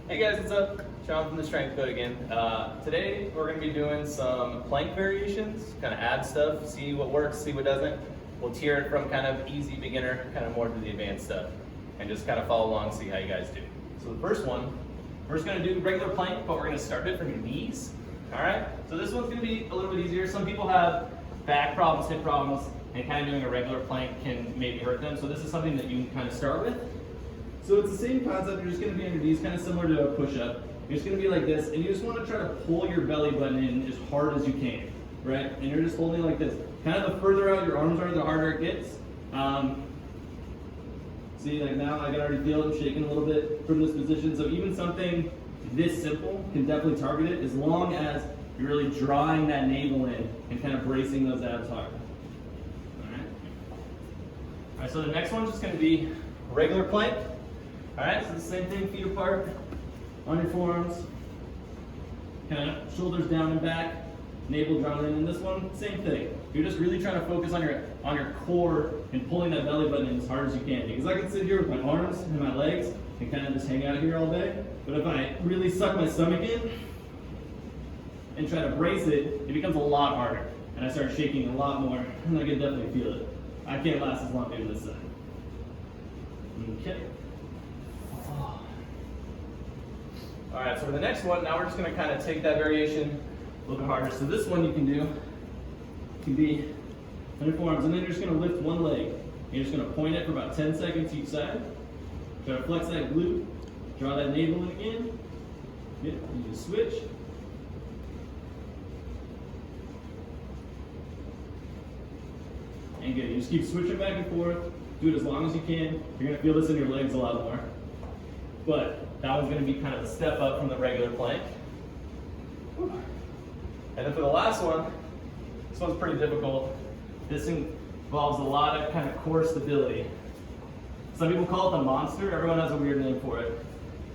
Hey guys, what's up? Sean from the Strength Code again. Today we're going to be doing some plank variations, kind of add stuff, see what works, see what doesn't. We'll tier it from kind of easy beginner, kind of more to the advanced stuff, and just kind of follow along, see how you guys do. So the first one, we're just going to do regular plank, but we're going to start it from your knees. All right? So this one's going to be a little bit easier. Some people have back problems, hip problems, and kind of doing a regular plank can maybe hurt them. So this is something that you can kind of start with. So it's the same concept. You're just going to be on your knees, kind of similar to a push-up. You're just going to be like this, and you just want to try to pull your belly button in as hard as you can, right? And you're just holding it like this. Kind of the further out your arms are, the harder it gets. See, like now I can already feel it shaking a little bit from this position. So even something this simple can definitely target it, as long as you're really drawing that navel in and kind of bracing those abs hard. All right, so the next one's just going to be regular plank. All right, so the same thing, feet apart, on your forearms, kind of shoulders down and back, navel drawn in. And this one, same thing. You're just really trying to focus on your core and pulling that belly button in as hard as you can. Because I can sit here with my arms and my legs and kind of just hang out here all day. But if I really suck my stomach in and try to brace it, it becomes a lot harder. And I start shaking a lot more, and I can definitely feel it. I can't last as long doing this side. Okay. All right, so for the next one, now we're just going to kind of take that variation a little bit harder. So this one you can be on your forearms, and then you're just going to lift one leg. You're just going to point it for about 10 seconds each side. Try to flex that glute, draw that navel in again. Yep, you just switch. And good, you just keep switching back and forth. Do it as long as you can. You're going to feel this in your legs a lot more. But that one's going to be kind of a step up from the regular plank. And then for the last one, this one's pretty difficult. This involves a lot of kind of core stability. Some people call it the monster. Everyone has a weird name for it.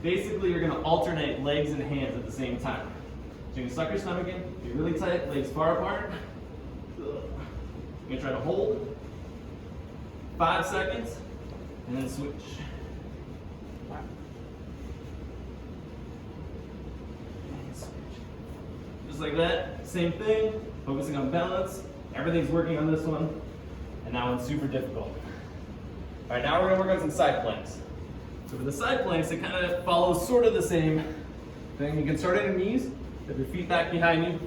Basically, you're going to alternate legs and hands at the same time. So you can suck your stomach in, be really tight, legs far apart. You're going to try to hold 5 seconds and then switch. Just like that, same thing, focusing on balance. Everything's working on this one, and that one's super difficult. All right, now we're gonna work on some side planks. So for the side planks, it kind of follows sort of the same thing. You can start at your knees, have your feet back behind you.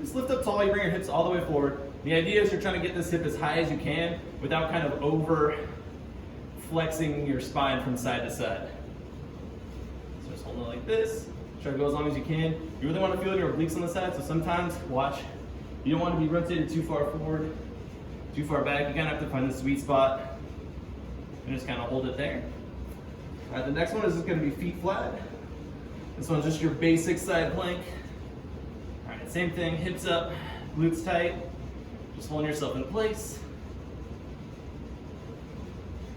Just lift up tall, you bring your hips all the way forward. The idea is you're trying to get this hip as high as you can without kind of over flexing your spine from side to side. So just hold it like this. Try to go as long as you can. You really want to feel your obliques on the side, so sometimes, watch, you don't want to be rotated too far forward, too far back. You kind of have to find the sweet spot and just kind of hold it there. All right, the next one is just going to be feet flat. This one's just your basic side plank. All right, same thing, hips up, glutes tight, just holding yourself in place.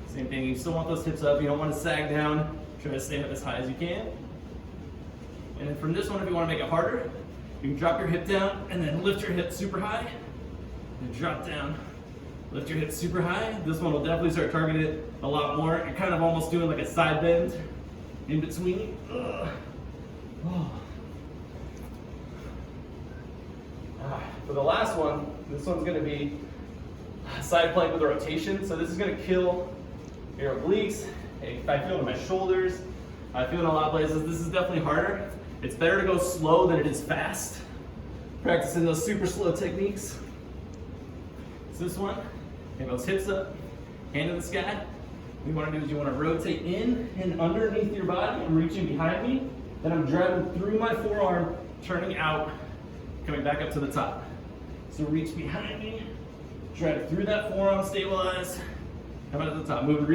Same thing, you still want those hips up, you don't want to sag down, try to stay up as high as you can. And then from this one, if you want to make it harder, you can drop your hip down and then lift your hip super high. And drop down, lift your hip super high. This one will definitely start targeting it a lot more. You're kind of almost doing like a side bend in between. Oh. For the last one, this one's going to be side plank with a rotation. So this is going to kill your obliques. I feel it in my shoulders. I feel it in a lot of places. This is definitely harder. It's better to go slow than it is fast. Practicing those super slow techniques. It's this one. Get those hips up, hand to the sky. What you want to do is you want to rotate in and underneath your body. I'm reaching behind me. Then I'm driving through my forearm, turning out, coming back up to the top. So reach behind me, drive through that forearm, stabilize, come out to the top. Move really